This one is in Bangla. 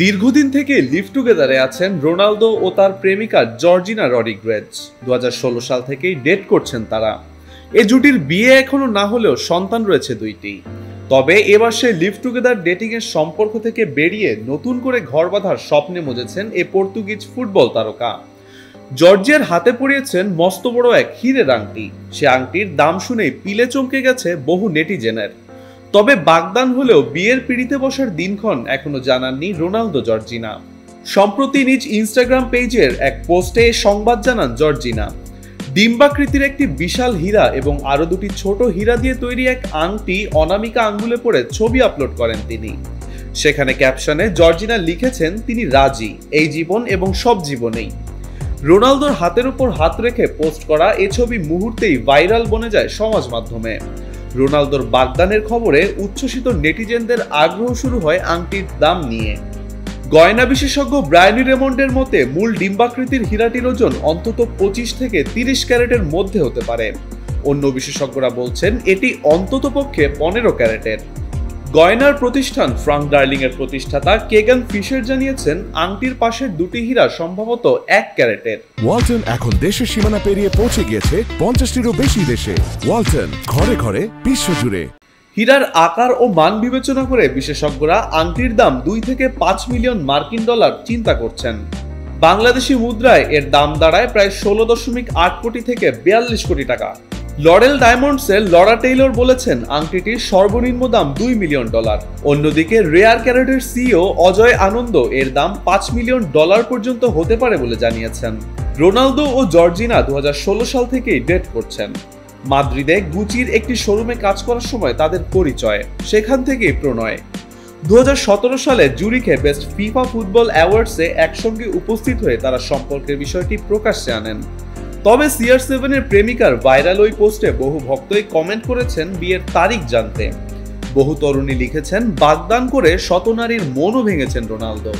দীর্ঘদিন থেকে লিভ টুগেদারে আছেন রোনালদো ও তার প্রেমিকা জর্জিনা রড্রিগেজ। 2016 সাল থেকেই ডেট করছেন তারা। এই জুটির বিয়ে এখনো না হলেও সন্তান রয়েছে দুইটি। তবে এবার সে লিভ টুগেদার ডেটিং এর সম্পর্ক থেকে বেরিয়ে নতুন করে ঘর বাঁধার স্বপ্নে মজেছেন এই পর্তুগিজ ফুটবল তারকা। জর্জিয়ার হাতে পড়িয়েছেন মস্ত বড় এক হীরের আংটি। সে আংটির দাম শুনেই পিলে চমকে গেছে বহু নেটিজেনের। তবে বাগদান হলেও বিয়ের পিড়িতে বসার দিনক্ষণ এখনো জানাননি রোনালদো জর্জিনা। সম্প্রতি নিজ ইনস্টাগ্রাম পেজের এক পোস্টে সংবাদ জানান জর্জিনা। ডিম্বাকৃতির একটি বিশাল হীরা এবং আরো দুটি ছোট হীরা দিয়ে তৈরি এক আংটি অনামিকা আঙ্গুলে পরে ছবি আপলোড করেন তিনি। সেখানে ক্যাপশনে জর্জিনা লিখেছেন তিনি রাজি, এই জীবন এবং সব জীবনেই। রোনালদোর হাতের উপর হাত রেখে পোস্ট করা এ ছবি মুহূর্তেই ভাইরাল বনে যায় সমাজ মাধ্যমে। রোনালদোর বাগদানের খবরে উচ্ছ্বসিত নেটিজেনদের আগ্রহ শুরু হয় আংটির দাম নিয়ে। গয়না বিশেষজ্ঞ ব্রায়ানি রেমন্ডের মতে মূল ডিম্বাকৃতির হীরাটির ওজন অন্তত 25 থেকে 30 ক্যারেটের মধ্যে হতে পারে। অন্য বিশেষজ্ঞরা বলছেন এটি অন্ততপক্ষে 15 ক্যারেটের। গয়নার প্রতিষ্ঠান ফ্রাঙ্ক ডার্লিং এর প্রতিষ্ঠাতা কেগান ফিশার জানিয়েছেন আংটির পাশের দুটি হীরা সম্ভবত 1 ক্যারেটের। ওয়ালটন এখন দেশের সীমানা পেরিয়ে পৌঁছে গিয়েছে 50টিরও বেশি দেশে। ওয়ালটন, ঘরে ঘরে বিশ্বজুড়ে। হীরার আকার ও মান বিবেচনা করে বিশেষজ্ঞরা আংটির দাম 2 থেকে 5 মিলিয়ন মার্কিন ডলার চিন্তা করছেন। বাংলাদেশি মুদ্রায় এর দাম দাঁড়ায় প্রায় 16.8 কোটি থেকে 42 কোটি টাকা। লরেল ডায়মন্ডসের লরা টেইলর বলেছেন আংটিটির সর্বনিম্ন দাম 2 মিলিয়ন ডলার। অন্যদিকে রেয়ার ক্যারেটের সিইও অজয় আনন্দ এর দাম 5 মিলিয়ন ডলার পর্যন্ত হতে পারে বলে জানিয়েছেন। রোনালদো ও জর্জিনা 2016 সাল থেকেই ডেট করছেন। মাদ্রিদে গুচির একটি শোরুমে কাজ করার সময় তাদের পরিচয়, সেখান থেকেই প্রণয়। 2017 সালে জুরিখে বেস্ট ফিফা ফুটবল অ্যাওয়ার্ডসে একসঙ্গে উপস্থিত হয়ে তারা সম্পর্কের বিষয়টি প্রকাশ্যে আনেন। তবে CR7 এর প্রেমিকার ভাইরাল ওই পোস্টে বহু ভক্তই কমেন্ট করেছেন বিয়ের তারিখ জানতে। বহু তরুণী লিখেছেন বাগদান করে শত নারীর মনও ভেঙেছেন রোনালদো।